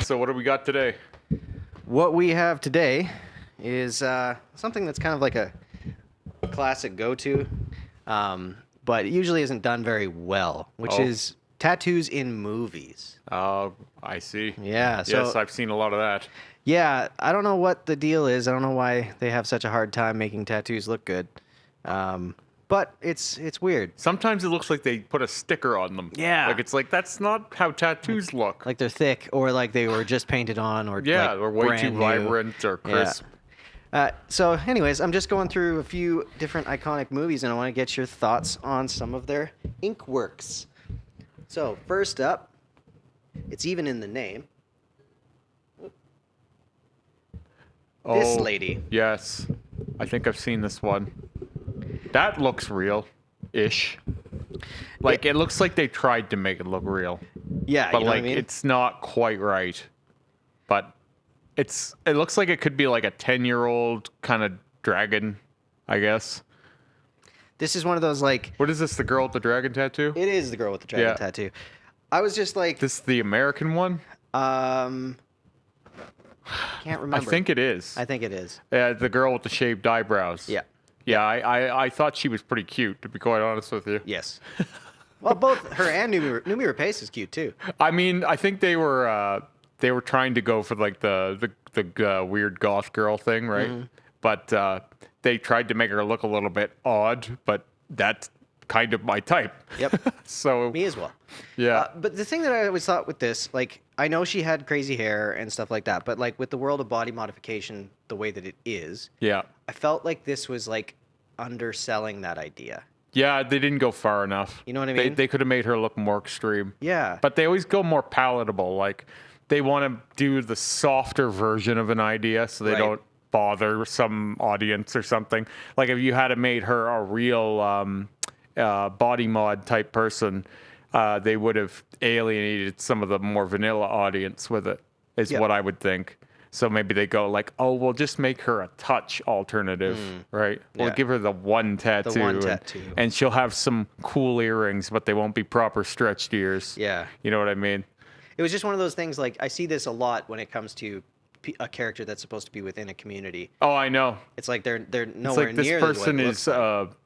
So what do we got today? What we have today is something that's kind of like a classic go-to, but it usually isn't done very well, which is tattoos in movies. Oh, I see. Yeah. So, yes, I've seen a lot of that. Yeah, I don't know what the deal is. I don't know why they have such a hard time making tattoos look good. But it's weird. Sometimes it looks like they put a sticker on them. Yeah. Like it's like that's not how tattoos look. Like they're thick, or like they were just painted on, or yeah, like or way brand too new. vibrant or crisp. Yeah. So, anyways, I'm just going through a few different iconic movies, and I want to get your thoughts on some of their ink works. So, first up, it's even in the name. This lady. Yes. I think I've seen this one. That looks real-ish. Like, it looks like they tried to make it look real. Yeah, But, you know like, what I mean? it's not quite right. But it looks like it could be, like, a 10-year-old kind of dragon, I guess. This is one of those, like... What is this, the girl with the dragon tattoo? It is the girl with the dragon tattoo. I was just like... This is the American one? Can't remember. I think it is. I think it is. The girl with the shaved eyebrows. Yeah. Yeah, I thought she was pretty cute, to be quite honest with you. Yes. Well, both her and Numi Rapace is cute too. I mean, I think they were trying to go for like the weird goth girl thing, right? Mm-hmm. But they tried to make her look a little bit odd, but that's kind of my type. Yep. So me as well. Yeah. But the thing that I always thought with this, like, I know she had crazy hair and stuff like that, but like with the world of body modification, the way that it is, yeah, I felt like this was like underselling that idea. Yeah, they didn't go far enough. You know what I mean? They could have made her look more extreme. Yeah. But they always go more palatable. Like, they want to do the softer version of an idea so they don't bother some audience or something. Like, if you had made her a real body mod type person, they would have alienated some of the more vanilla audience with it, is what I would think. So maybe they go like, oh, we'll just make her a touch alternative, right? We'll give her the one tattoo. The one tattoo. And she'll have some cool earrings, but they won't be proper stretched ears. Yeah. You know what I mean? It was just one of those things, like, I see this a lot when it comes to a character that's supposed to be within a community. Oh, I know. It's like they're nowhere it's like this near person what it is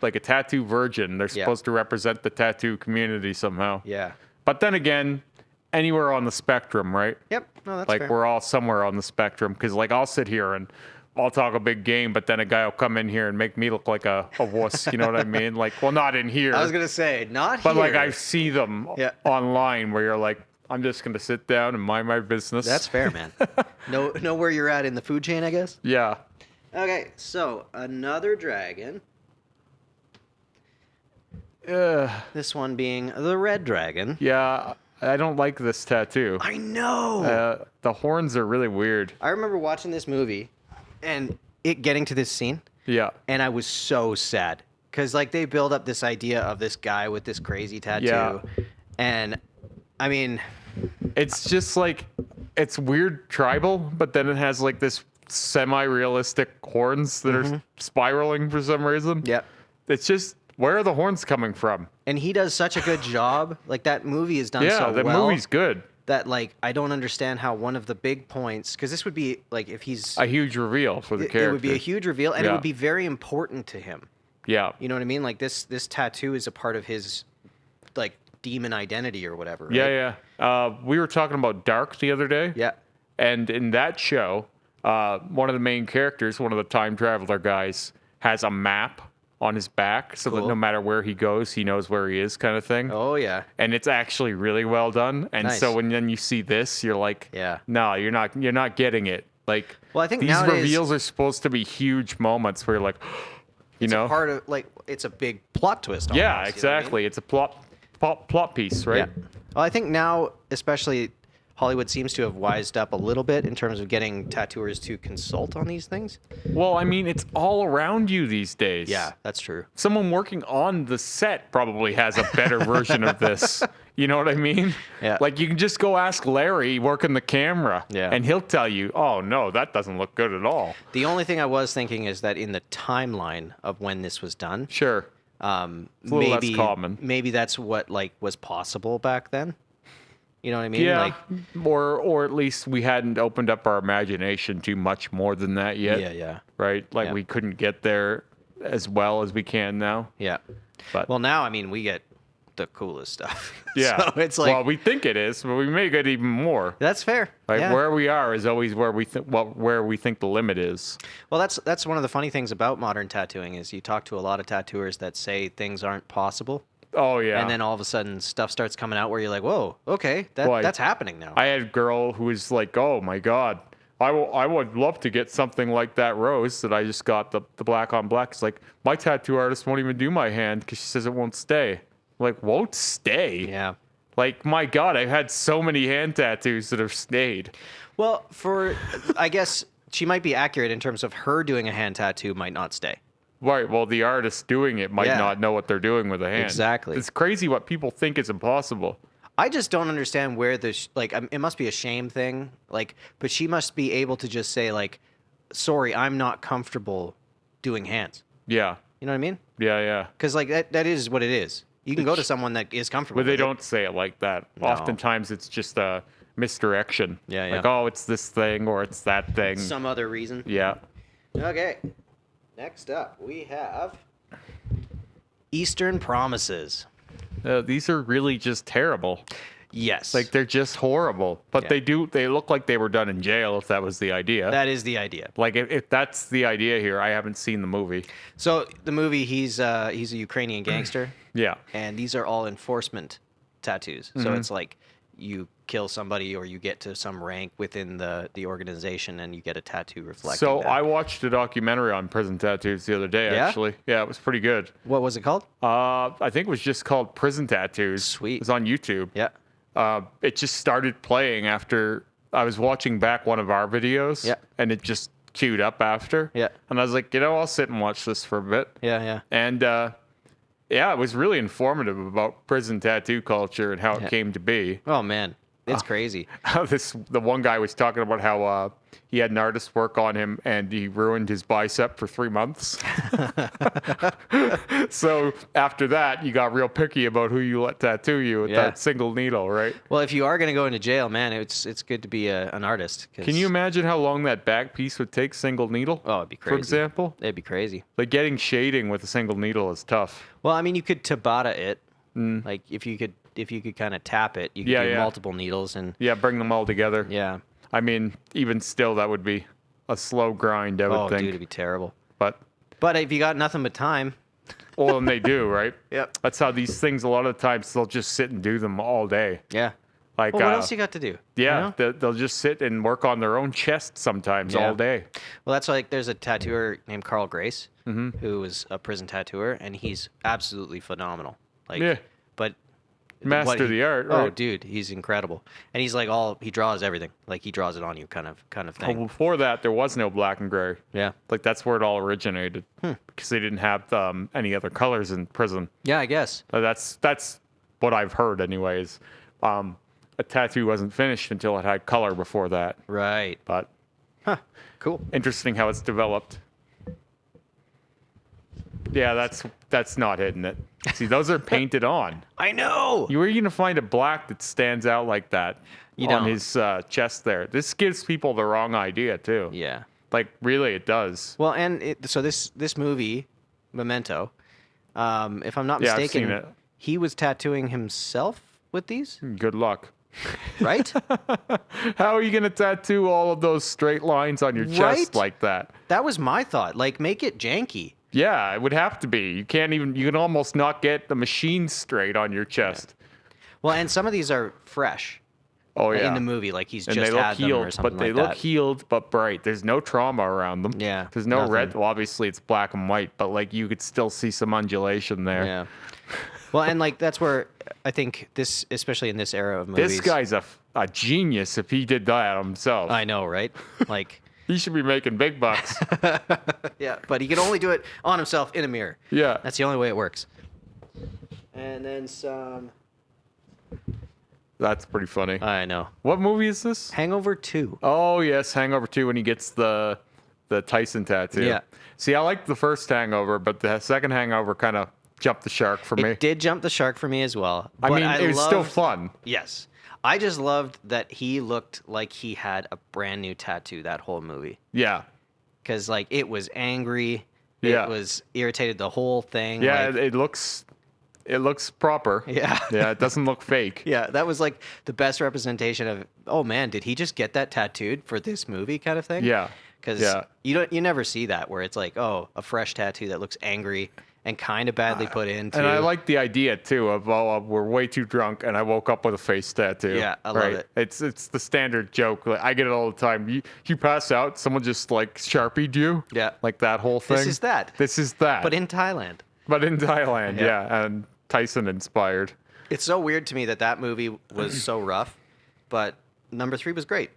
like a tattoo virgin. They're supposed to represent the tattoo community somehow. Yeah. But then again, anywhere on the spectrum, right? Yep. No, that's like fair. We're all somewhere on the spectrum, because like I'll sit here and I'll talk a big game, but then a guy will come in here and make me look like a wuss. You know what I mean? Like, well, not in here. I was gonna say not but here. like I see them online where you're like, I'm just gonna sit down and mind my business. That's fair, man. know where you're at in the food chain, I guess. Yeah. Okay, so another dragon. This one being the red dragon. Yeah, I don't like this tattoo. I know. The horns are really weird. I remember watching this movie and it getting to this scene. Yeah. And I was so sad because like they build up this idea of this guy with this crazy tattoo. Yeah. And I mean, it's just like, it's weird tribal, but then it has like this semi-realistic horns that are spiraling for some reason. Yep. It's just, where are the horns coming from? And he does such a good job. Like, that movie is done so well. Yeah, the movie's good. That, like, I don't understand how one of the big points... Because this would be, like, if he's... a huge reveal for the character. It would be a huge reveal, and it would be very important to him. Yeah. You know what I mean? Like, this tattoo is a part of his, like, demon identity or whatever, right? Yeah. We were talking about Dark the other day. Yeah. And in that show, one of the main characters, one of the time traveler guys, has a map on his back so that no matter where he goes, he knows where he is, kind of thing. Oh, yeah. And it's actually really well done. And so when then you see this, you're like, no, you're not getting it. Like, well, I think these nowadays, reveals are supposed to be huge moments where you're like, you know, a part of, like, it's a big plot twist. Almost, yeah, exactly. You know what I mean? It's a plot piece, right? Yeah. Well, I think now, especially, Hollywood seems to have wised up a little bit in terms of getting tattooers to consult on these things. Well, I mean, it's all around you these days. Yeah, that's true. Someone working on the set probably has a better version of this. You know what I mean? Yeah. Like, you can just go ask Larry working the camera, and he'll tell you, oh, no, that doesn't look good at all. The only thing I was thinking is that in the timeline of when this was done, sure, it's a little less common. Maybe that's what, like, was possible back then. You know what I mean? Yeah, Like, or at least we hadn't opened up our imagination too much more than that yet. yeah. Right? Like Yeah. we couldn't get there as well as we can now. Yeah. But Well, now, I mean, we get the coolest stuff. yeah, So it's like, well, we think it is, but we may get even more. that's fair. Like Yeah. where we are is always where we think where we think the limit is. Well, that's one of the funny things about modern tattooing is you talk to a lot of tattooers that say things aren't possible. Oh yeah. And then all of a sudden stuff starts coming out where you're like, whoa, okay, Well, that's happening now. I had a girl who was like, "Oh my god, I would love to get something like that rose that I just got the black on black." It's like my tattoo artist won't even do my hand because she says it won't stay. I'm like, won't stay? Yeah. Like my god, I've had so many hand tattoos that have stayed. Well, I guess she might be accurate in terms of her doing a hand tattoo might not stay. Right. Well, the artist doing it might Yeah. not know what they're doing with a hand. Exactly. It's crazy what people think is impossible. I just don't understand where it must be a shame thing. Like, but she must be able to just say like, sorry, I'm not comfortable doing hands. Yeah. You know what I mean? Yeah. Yeah. Because like that is what it is. You can go to someone that is comfortable. But they with it. don't say it like that. No. Oftentimes, it's just a misdirection. Yeah, yeah. Like, oh, it's this thing or it's that thing. Some other reason. Yeah. Okay. Next up, we have Eastern Promises. These are really just terrible. Yes. Like they're just horrible. But Yeah. they look like they were done in jail if that was the idea. that is the idea. Like if that's the idea here, I haven't seen the movie. So the movie, he's a Ukrainian gangster, Yeah. and these are all enforcement tattoos. So Mm-hmm. it's like you kill somebody or you get to some rank within the organization and you get a tattoo reflecting So that. I watched a documentary on prison tattoos the other day, Yeah? actually. Yeah, it was pretty good. What was it called? I think it was just called Prison Tattoos. Sweet. It was on YouTube. Yeah. It just started playing after I was watching back one of our videos. Yeah. And it just queued up after. Yeah. And I was like, I'll sit and watch this for a bit. Yeah, yeah. And yeah, it was really informative about prison tattoo culture and how it came to be. Oh man, it's crazy. The one guy was talking about how he had an artist work on him and he ruined his bicep for 3 months. So after that, you got real picky about who you let tattoo you with Yeah. that single needle, right? Well, if you are gonna go into jail, man, it's good to be an artist. 'Cause- Can you imagine how long that back piece would take single needle? Oh, it'd be crazy. For example, It'd be crazy. like getting shading with a single needle is tough. Well, I mean, you could Tabata it. Like if you could kind of tap it, you could Yeah, do yeah. multiple needles and Yeah, bring them all together. yeah. I mean, even still, that would be a slow grind, I would Oh, think. dude, it'd be terrible. But But if you got nothing but time, well, and they do, right? Yep. That's how these things. A lot of the times, they'll just sit and do them all day. yeah. Like, Well, what else you got to do? yeah, You know? they'll just sit and work on their own chest sometimes Yeah. all day. Well, that's like there's a tattooer named Carl Grace who is a prison tattooer, and he's absolutely phenomenal. Like, Yeah. but Master what of the art, Oh, right? dude, he's incredible, and he's like he draws everything. Like he draws it on you, kind of Well, thing. before that, there was no black and gray. Yeah. Like that's where it all originated because they didn't have any other colors in prison. Yeah, I guess. But that's what I've heard, anyways. A tattoo wasn't finished until it had color before that. Right. But Huh. Cool. interesting how it's developed. Yeah, that's not hitting it. See, those are painted on. I know. You were gonna find a black that stands out like that You on don't. his chest there. This gives people the wrong idea too. Yeah. Like really, it does. Well, and so this movie, Memento, if I'm not Yeah, I've mistaken, seen it. he was tattooing himself with these, Good luck. right? How are you gonna tattoo all of those straight lines on your chest Right? like that? That was my thought. Like, make it janky. Yeah, it would have to be. You can almost not get the machine straight on your chest. Well, and some of these are fresh Oh yeah. in the movie. Like he's And just they look had them or healed, something but they like look that. healed but bright. There's no trauma around them. Yeah, There's no red. nothing. Well, obviously it's black and white, but like you could still see some undulation there. Yeah. Well, and like that's where I think this, especially in this era of movies. This guy's a genius if he did that himself. I know, right? Like, He should be making big bucks. yeah, but he can only do it on himself in a mirror. Yeah. That's the only way it works. And then some. That's pretty funny. I know. What movie is this? Hangover 2. Oh, yes, Hangover 2 when he gets the Tyson tattoo. Yeah. See, I liked the first Hangover, but the second Hangover kind of jumped the shark for me. It did jump the shark for me as well. I but mean, it was still loved- fun. Yes. I just loved that he looked like he had a brand new tattoo that whole movie. Yeah. Because, like, it was angry. Yeah. It was irritated, the whole thing. Yeah, like, it looks proper. Yeah. Yeah, it doesn't look fake. Yeah, that was like the best representation of, oh man, did he just get that tattooed for this movie kind of thing? Yeah. Because Yeah. you never see that where it's like, oh, a fresh tattoo that looks angry and kind of badly put in too. And I like the idea too of, oh, we're way too drunk and I woke up with a face tattoo. Yeah, I love it. It's the standard joke. Like, I get it all the time. You pass out, someone just like Sharpied you. Yeah. Like that whole thing. This is that. This is that. But in Thailand. But in Thailand, Yeah. yeah. And Tyson inspired. It's so weird to me that movie was so rough, but number 3 was great.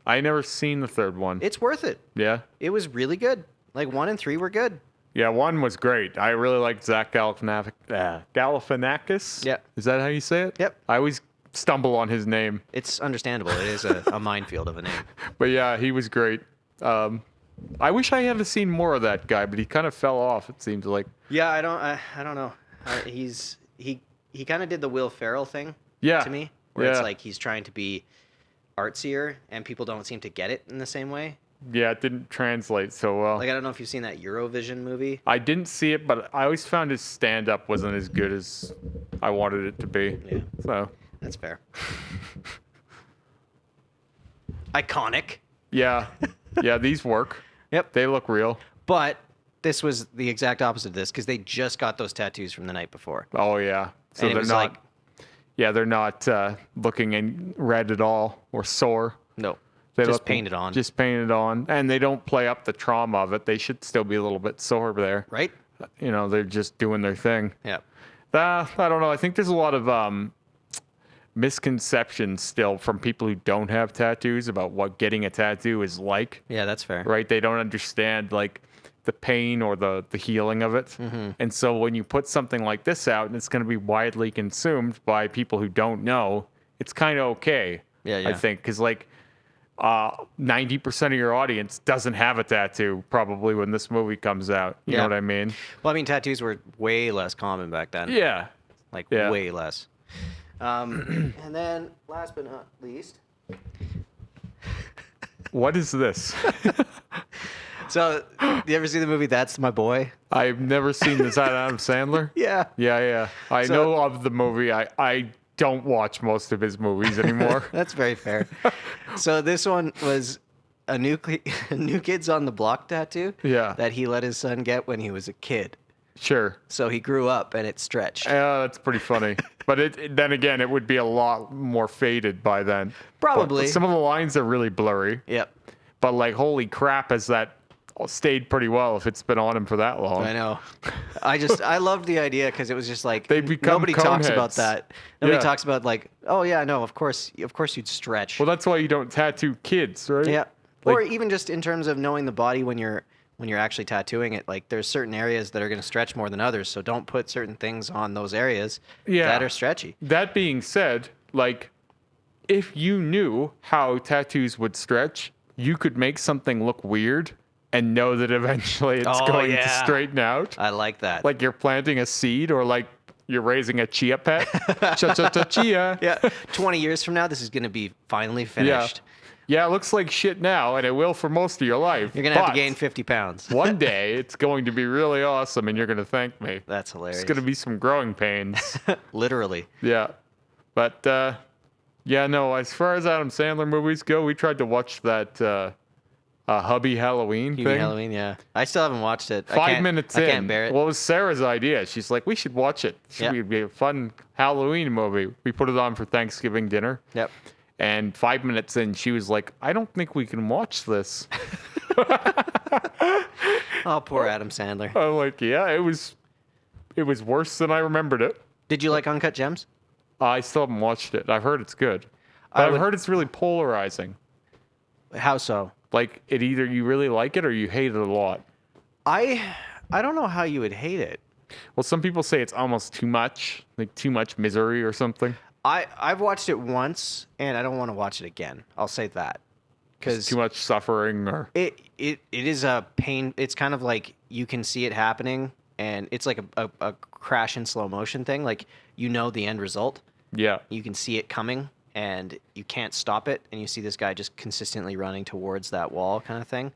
I never seen the third one. It's worth it. Yeah. It was really good. Like 1 and 3 were good. Yeah, 1 was great. I really liked Zach Galifianakis. Yeah. Is that how you say it? Yep. I always stumble on his name. It's understandable. It is a minefield of a name. But yeah, he was great. I wish I had seen more of that guy, but he kind of fell off, it seems like. Yeah, I don't know. He kind of did the Will Ferrell thing. Yeah. To me, where it's Yeah. like he's trying to be artsier, and people don't seem to get it in the same way. Yeah, it didn't translate so well. Like I don't know if you've seen that Eurovision movie. I didn't see it, but I always found his stand-up wasn't as good as I wanted it to be. Yeah. So, That's fair. Iconic. yeah. Yeah, these work. Yep. They look real. But this was the exact opposite of this because they just got those tattoos from the night before. Oh, yeah. So And it they're was not... like- Yeah, they're not looking in red at all or sore. No. They Just look painted on. Just painted on. And they don't play up the trauma of it. They should still be a little bit sore there. Right? You know, they're just doing their thing. Yeah. I don't know. I think there's a lot of misconceptions still from people who don't have tattoos about what getting a tattoo is like, Yeah, that's fair. right? They don't understand, like, the pain or the healing of it. Mm-hmm. And so when you put something like this out and it's going to be widely consumed by people who don't know, it's kind of okay, Yeah. I think. Because, like, 90% of your audience doesn't have a tattoo probably when this movie comes out. You know Yeah. what I mean? Well, I mean, tattoos were way less common back then. Yeah. Like Yeah. way less. And then, last but not least, What is this? so you ever see the movie That's My Boy? I've never seen this. Is that Adam Sandler? Yeah. Yeah. I So- know of the movie. I don't watch most of his movies anymore. That's very fair. So this one was a new Kids on the Block tattoo. Yeah. That he let his son get when he was a kid. Sure. So he grew up and it stretched. That's pretty funny. But then again, it would be a lot more faded by then. Probably. But some of the lines are really blurry. Yep. But, like, holy crap, has that stayed pretty well if it's been on him for that long. I know. I loved the idea because it was just like They become nobody talks coneheads. about that. Nobody Yeah. talks about like, oh yeah, no, of course you'd stretch. Well, that's why you don't tattoo kids, right? yeah. Like- Or even just in terms of knowing the body when you're actually tattooing it, like there's certain areas that are going to stretch more than others, so don't put certain things on those areas Yeah. that are stretchy. That being said, like, if you knew how tattoos would stretch, you could make something look weird and know that eventually it's Oh, going to yeah. straighten out. I like that. Like you're planting a seed or like you're raising a chia pet. Chia. yeah, 20 years from now, this is going to be finally finished. Yeah, it looks like shit now, and it will for most of your life. You're going to have to but gain 50 pounds. one day, it's going to be really awesome, and you're going to thank me. That's hilarious. It's going to be some growing pains. Literally. Yeah. But, yeah, no, as far as Adam Sandler movies go, we tried to watch that Hubby Halloween Human thing. Halloween, yeah. I still haven't watched it. 5 minutes in. I can't bear it. Well, it was Sarah's idea. She's like, we should watch it. It should Yeah. be a fun Halloween movie. We put it on for Thanksgiving dinner. Yep. And 5 minutes in, she was like, I don't think we can watch this. Oh, poor Adam Sandler. I'm like, yeah, it was worse than I remembered it. Did you like Uncut Gems? I still haven't watched it. I've heard it's good. But I've heard it's really polarizing. How so? Like, it either you really like it or you hate it a lot. I don't know how you would hate it. Well, some people say it's almost too much, like too much misery or something. I've watched it once and I don't want to watch it again. I'll say that. Because Too much suffering or... it is a pain. It's kind of like you can see it happening and it's like a crash in slow motion thing. Like, you know the end result. Yeah. You can see it coming, and you can't stop it. And you see this guy just consistently running towards that wall kind of thing.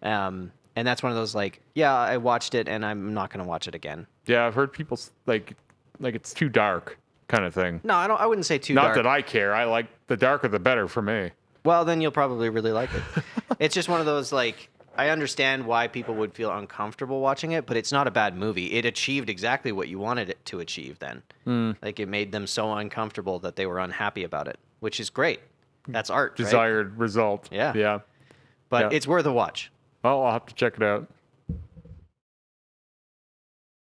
And that's one of those, like, yeah, I watched it, and I'm not going to watch it again. Yeah, I've heard people like it's too dark kind of thing. No, I wouldn't say too Not dark. that I care. I like the darker the better for me. Well, then you'll probably really like it. It's just one of those, like, I understand why people would feel uncomfortable watching it, but it's not a bad movie. It achieved exactly what you wanted it to achieve then. Like, it made them so uncomfortable that they were unhappy about it, which is great. That's art, right? Desired result. Yeah. Yeah. But Yeah. it's worth a watch. Well, I'll have to check it out.